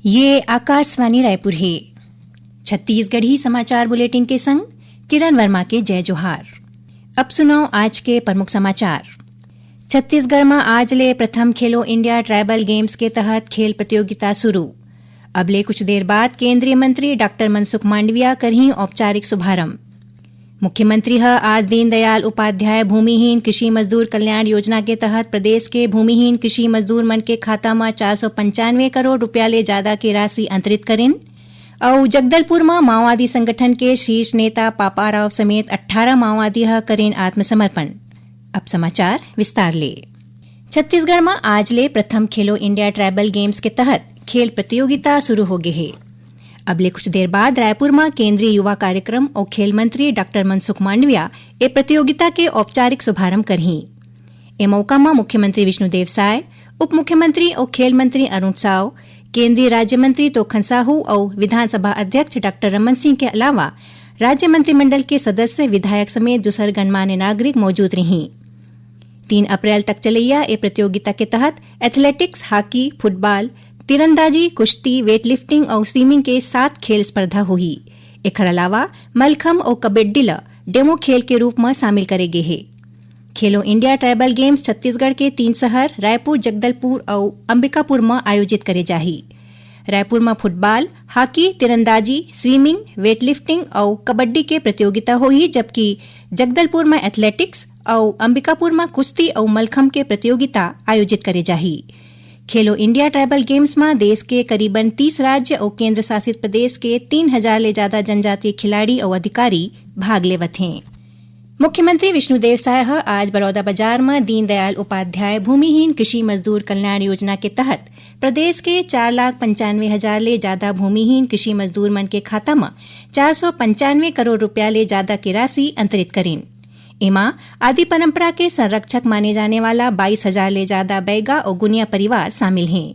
ये आकाशवाणी रायपुर है। छत्तीसगढ़ी समाचार बुलेटिन के संग किरण वर्मा के जय जोहार। अब सुनो आज के प्रमुख समाचार। छत्तीसगढ़ में आज ले प्रथम खेलो इंडिया ट्राइबल गेम्स के तहत खेल प्रतियोगिता शुरू। अब ले कुछ देर बाद केंद्रीय मंत्री डॉक्टर मनसुख मांडविया करही औपचारिक शुभारंभ। मुख्यमंत्री आज दीनदयाल उपाध्याय भूमिहीन कृषि मजदूर कल्याण योजना के तहत प्रदेश के भूमिहीन कृषि मजदूर मन के खाता में 495 करोड़ रुपया ले ज्यादा की राशि अंतरित करें। और जगदलपुर में माओवादी संगठन के शीर्ष नेता पापाराव समेत 18 माओवादी करें आत्मसमर्पण। अब समाचार विस्तार ले। छत्तीसगढ़ में आज ले प्रथम खेलो इंडिया ट्राइबल गेम्स के तहत खेल प्रतियोगिता शुरू हो गई है। अब ले कुछ देर बाद रायपुर में केंद्रीय युवा कार्यक्रम और खेल मंत्री डॉक्टर मनसुख मांडविया ए प्रतियोगिता के औपचारिक शुभारंभ करही। ए मौका में मुख्यमंत्री विष्णुदेव साय, उप मुख्यमंत्री और खेल मंत्री अरुण साव, केंद्रीय राज्य मंत्री तोखन साहू और विधानसभा अध्यक्ष डॉक्टर रमन सिंह के अलावा राज्य मंत्रिमंडल के सदस्य, विधायक समेत दूसर गणमान्य नागरिक मौजूद रही। 3 अप्रैल तक चलैया ए प्रतियोगिता के तहत एथलेटिक्स, हॉकी, फुटबॉल, तीरंदाजी, कुश्ती, वेटलिफ्टिंग और स्विमिंग के 7 खेल स्पर्धा हुई। एकर अलावा मलखम और कबड्डी ल डेमो खेल के रूप में शामिल करे गए है। खेलो इंडिया ट्राइबल गेम्स छत्तीसगढ़ के 3 शहर रायपुर, जगदलपुर और अंबिकापुर में आयोजित करे जाही। रायपुर में फुटबॉल, हॉकी, तीरंदाजी, स्विमिंग, वेटलिफ्टिंग और कबड्डी के प्रतियोगिता हुई, जबकि जगदलपुर में एथलेटिक्स और अंबिकापुर में कुश्ती और मलखम के प्रतियोगिता आयोजित करे जाही। खेलो इंडिया ट्राइबल गेम्स में देश के करीबन 30 राज्य और केंद्र शासित प्रदेश के 3000 ले ज्यादा जनजातीय खिलाड़ी और अधिकारी भाग लेवत हैं। मुख्यमंत्री विष्णुदेव साय आज बलौदाबाजार में दीनदयाल उपाध्याय भूमिहीन कृषि मजदूर कल्याण योजना के तहत प्रदेश के 4,95,000 ले ज्यादा भूमिहीन कृषि मजदूर मन के खाता में 495 करोड़ रुपया ले ज्यादा की राशि अंतरित करें। एमा आदि परंपरा के संरक्षक माने जाने वाला 22,000 ले ज्यादा बैगा और गुनिया परिवार शामिल हैं।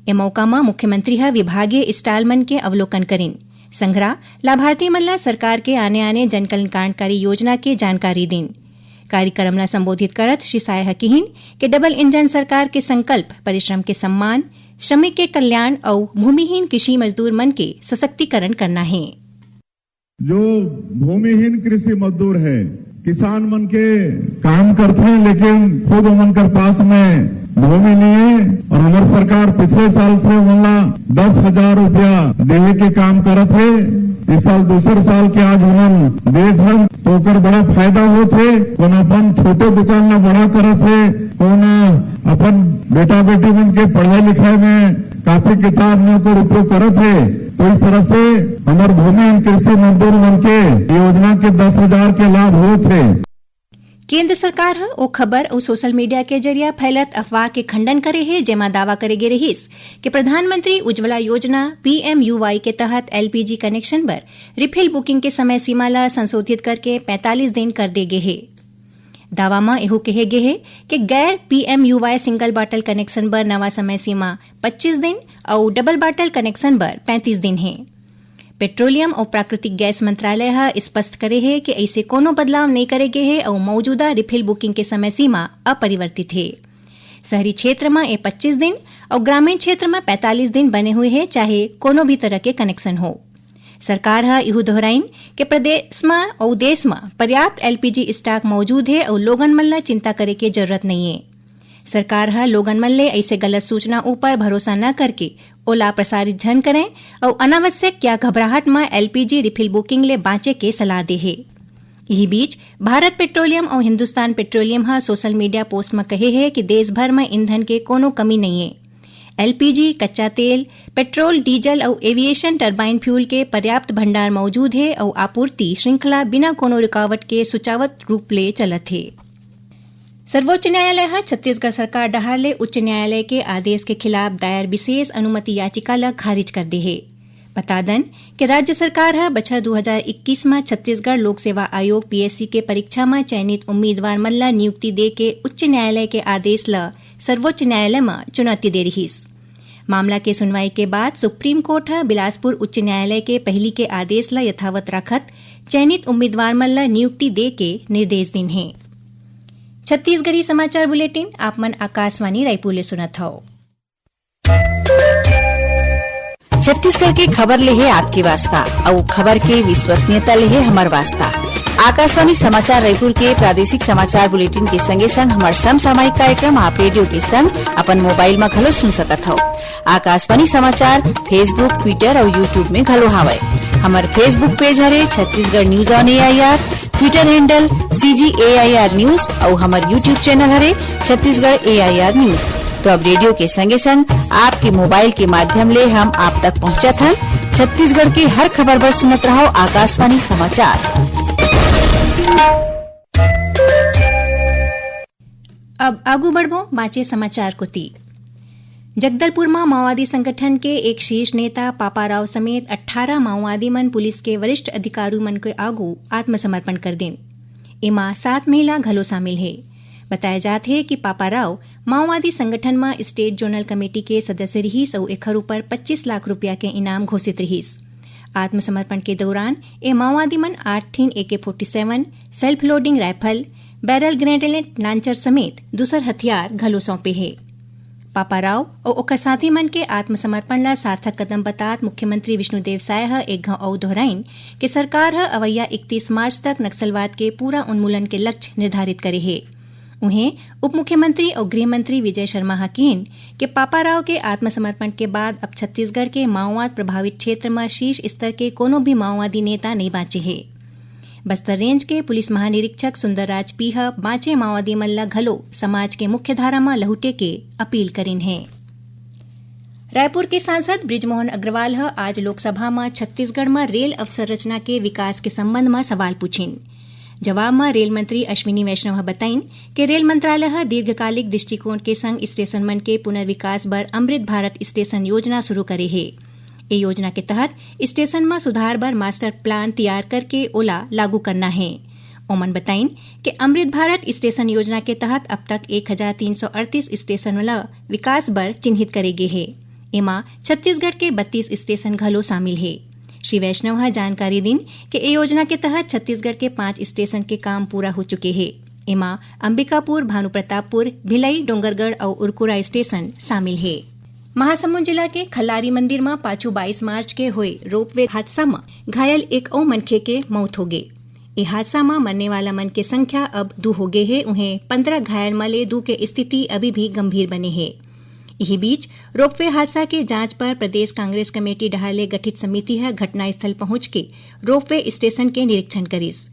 ए मौका में मुख्यमंत्री विभागीय स्टाल मन के अवलोकन करें। संग्रह लाभार्थी मन सरकार के आने जन कल्याणकारी योजना के जानकारी दें। कार्यक्रम ला संबोधित करत श्री साय कहिन कि डबल इंजन सरकार के संकल्प परिश्रम के सम्मान, श्रमिक के कल्याण और भूमिहीन कृषि मजदूर मन के सशक्तिकरण करना है। जो भूमिहीन कृषि मजदूर है, किसान मन के काम करते हैं, लेकिन खुद उमन कर पास में भूमि नहीं है और हमारी सरकार पिछले साल से उमला 10,000 रुपया देने के काम करत है। इस साल दूसरे साल के आज उमन देत हम तो कर बड़ा फायदा होते। कौन अपन छोटे दुकान न बड़ा करत है, कौन अपन बेटा बेटी मन के पढ़ाई लिखाई में काफी किताब में को उपयोग करत है। तो इस तरह से हमारे भूमिहीन कृषि मजदूर मन के योजना के 10,000 के लाभ होते। केंद्र सरकार ओ खबर और सोशल मीडिया के जरिए फैलत अफवाह के खंडन करे है, जेमा दावा करे गे रहीस कि प्रधानमंत्री उज्ज्वला योजना PMUY के तहत LPG कनेक्शन पर रिफिल बुकिंग के समय सीमा ला संशोधित करके 45 दिन कर दे गए है। दावा में एहू कहे गे है कि गैर PMUY सिंगल बॉटल कनेक्शन पर नवा समय सीमा 25 दिन और डबल बॉटल कनेक्शन पर 35 दिन है। पेट्रोलियम और प्राकृतिक गैस मंत्रालय स्पष्ट करे है कि ऐसे कोनो बदलाव नहीं करे गए है और मौजूदा रिफिल बुकिंग के समय सीमा अपरिवर्तित है। शहरी क्षेत्र में 25 दिन और ग्रामीण क्षेत्र में 45 दिन बने हुए है, चाहे कोनो भी तरह के कनेक्शन हो। सरकार इहू दोहराइन कि प्रदेश में और देश में पर्याप्त LPG स्टॉक मौजूद है और लोगन मन ला चिंता करे के जरूरत नहीं है। सरकार लोगन मन ले ऐसे गलत सूचना ऊपर भरोसा न करके ओला प्रसारित झन करें और अनावश्यक या घबराहट में LPG रिफिल बुकिंग ले बाँचे के सलाह दे है। यही बीच भारत पेट्रोलियम और Hindustan petroleum social media post में कहे है कि देश भर में ईंधन के कोनो कमी नहीं है। LPG, कच्चा तेल, पेट्रोल, डीजल और एविएशन टरबाइन फ्यूल के पर्याप्त भंडार मौजूद है और आपूर्ति श्रृंखला बिना कोनो रुकावट के सुचावत रूप ले चलत है। सर्वोच्च न्यायालय छत्तीसगढ़ सरकार डहार ले उच्च न्यायालय के आदेश के खिलाफ दायर विशेष अनुमति याचिका ला खारिज कर दे है। बता दन कि राज्य सरकार बछर 2021 में छत्तीसगढ़ लोक सेवा आयोग PSC के परीक्षा में चयनित उम्मीदवार मन ला नियुक्ति दे के उच्च न्यायालय के आदेश ला सर्वोच्च न्यायालय में चुनौती दे रहीस। मामला के सुनवाई के बाद सुप्रीम कोर्ट बिलासपुर उच्च न्यायालय के पहली के आदेश ला यथावत रखत चयनित उम्मीदवार मन ला नियुक्ति दे के निर्देश दिन है। छत्तीसगढ़ी समाचार बुलेटिन आप मन आकाशवाणी रायपुर ले सुनत हो। छत्तीसगढ़ के खबर ले है आपके वास्ता और खबर के विश्वसनीयता ले है हमार वास्ता। आकाशवाणी समाचार रायपुर के प्रादेशिक समाचार बुलेटिन के संगे संग हमार समसामयिक कार्यक्रम आप रेडियो के संग अपन मोबाइल में घलो सुन सकत हो। आकाशवाणी समाचार फेसबुक, ट्विटर और यूट्यूब में घलो हावय। हमार फेसबुक पेज हरे Chhattisgarh news on AIR, Twitter handle CGAIR news और हमार यूट्यूब चैनल हरे छत्तीसगढ़ AIR न्यूज। तो अब रेडियो के संगे संग आपके मोबाइल के माध्यम ले हम आप तक पहुंचत हन। छत्तीसगढ़ की हर खबर पर सुनत रहो आकाशवाणी समाचार। अब आगू बढ़बो बाचे समाचार को ती। जगदलपुर में माओवादी संगठन के एक शीर्ष नेता पापाराव समेत 18 माओवादी मन पुलिस के वरिष्ठ अधिकारी मन के आगू आत्मसमर्पण कर देन। इमा 7 महिला घलो शामिल है। बताया जात है कि पापाराव माओवादी संगठन में स्टेट जोनल कमेटी के सदस्य रहीस और एखर ऊपर 25 लाख रुपया के इनाम घोषित रहीस। आत्मसमर्पण के दौरान ए माओवादी मन 8 ठीन AK-47, self loading rifle, barrel grenade launcher समेत दूसर हथियार घलो सौंपे है। पापाराव और ओकर साथी मन के आत्मसमर्पण ला सार्थक कदम बतात मुख्यमंत्री विष्णुदेव साय ह एक घाव और दोहराइन कि सरकार ह अवैया 31 मार्च तक नक्सलवाद के पूरा उन्मूलन के लक्ष्य निर्धारित करे है। उन्हें उप मुख्यमंत्री और गृह मंत्री विजय शर्मा हकीन के पापाराव के आत्मसमर्पण के बाद अब छत्तीसगढ़ के माओवाद प्रभावित क्षेत्र में शीर्ष स्तर के कोनो भी माओवादी नेता नहीं बाँचे है। बस्तर रेंज के पुलिस महानिरीक्षक सुंदरराज पी बाँचे माओवादी मल्ला घलो समाज के मुख्य धारा में लहुटे के अपील करीन है। रायपुर के सांसद बृजमोहन अग्रवाल आज लोकसभा में छत्तीसगढ़ में रेल अवसंरचना के विकास के संबंध में सवाल पूछिन। जवाब में रेल मंत्री अश्विनी वैष्णव बताइन कि रेल मंत्रालय दीर्घकालिक दृष्टिकोण के संग स्टेशन मन के पुनर्विकास बर अमृत भारत स्टेशन योजना शुरू करे है। ये योजना के तहत स्टेशन में सुधार बर मास्टर प्लान तैयार करके ओला लागू करना है। ओमन बताइन कि अमृत भारत स्टेशन योजना के तहत अब तक 1338 स्टेशन वाला विकास बर चिन्हित करे गे है। एमा छत्तीसगढ़ के 32 स्टेशन घलो शामिल है। श्री वैष्णव जानकारी दिन कि ए योजना के तहत छत्तीसगढ़ के 5 स्टेशन के काम पूरा हो चुके हैं। एमा अंबिकापुर, भानुप्रतापपुर, भिलाई, डोंगरगढ़ और उरकुरा स्टेशन शामिल है। महासमुंद जिला के खल्लारी मंदिर में पाछू 22 मार्च के हुए रोपवे हादसा में घायल एक और मनखे के मौत हो गए। ये हादसा में मरने वाला मन की संख्या अब 2 हो गए है। उन्हें 15 घायल मले 2 के स्थिति अभी भी गंभीर बने है। यही बीच रोपवे हादसा के जांच पर प्रदेश कांग्रेस कमेटी डहाले गठित समिति है घटनास्थल पहुंच के रोपवे स्टेशन के निरीक्षण करीस।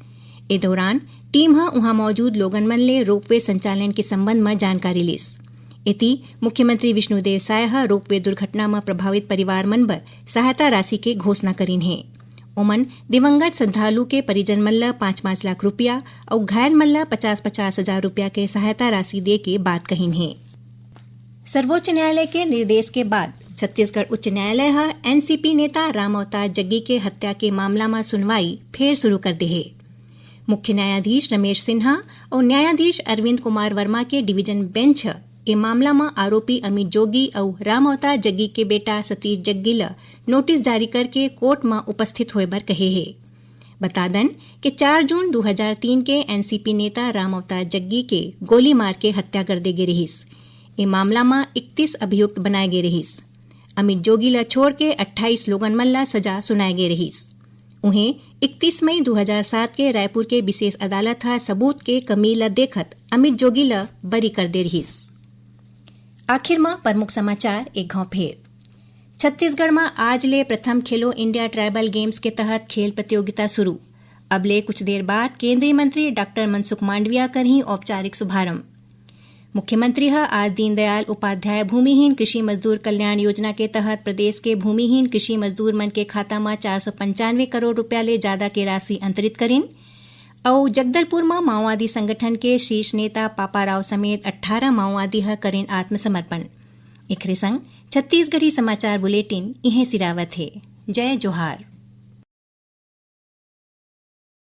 ए दौरान टीम वहां मौजूद लोगन मन ले रोपवे संचालन के संबंध में जानकारी लीस। इति मुख्यमंत्री विष्णुदेव साय रोपवे दुर्घटना में प्रभावित परिवार मन बर सहायता राशि के घोषणा करीन है। ओमन दिवंगत श्रद्धालु के परिजन मन ला 5-5 लाख रुपया और घायल मन ला 50-50 हजार रुपया के सहायता राशि दे के बात कहीन है। सर्वोच्च न्यायालय के निर्देश के बाद छत्तीसगढ़ उच्च न्यायालय NCP नेता राम अवतार जग्गी के हत्या के मामला में सुनवाई फिर शुरू कर दे है। मुख्य न्यायाधीश रमेश सिन्हा और न्यायाधीश अरविंद कुमार वर्मा के डिवीजन बेंच ए मामला में आरोपी अमित जोगी और राम अवतार जग्गी के बेटा सतीश जग्गी ला नोटिस जारी करके कोर्ट में उपस्थित होए बर कहे है। बता दन कि 4 जून 2003 के NCP नेता राम अवतार जग्गी के गोली मार के हत्या कर दे गे रहीस। ए मामला में 31 अभियुक्त बनाए गे रहीस। अमित जोगी ला छोड़ के 28 लोगन मन ला सजा सुनाए गे रहीस। उन्हें 31 मई 2007 के रायपुर के विशेष अदालत सबूत के कमी ला देखत अमित जोगी ला बरी कर दे रहीस। आखिर में प्रमुख समाचार एक घाव फेर। छत्तीसगढ़ में आज ले प्रथम खेलो इंडिया ट्राइबल गेम्स के तहत खेल प्रतियोगिता शुरू। अब ले कुछ देर बाद केंद्रीय मंत्री डॉक्टर मनसुख मांडविया कर ही औपचारिक शुभारंभ। मुख्यमंत्री आज दीनदयाल उपाध्याय भूमिहीन कृषि मजदूर कल्याण योजना के तहत प्रदेश के भूमिहीन कृषि मजदूर मन के खाता में 495 करोड़ रुपया ले ज्यादा के राशि अंतरित करीन। और जगदलपुर में माओवादी संगठन के शीर्ष नेता पापाराव समेत 18 माओवादी करें आत्मसमर्पण। एकरे संग छत्तीसगढ़ी समाचार बुलेटिन इहें सिरावत है। जय जोहार।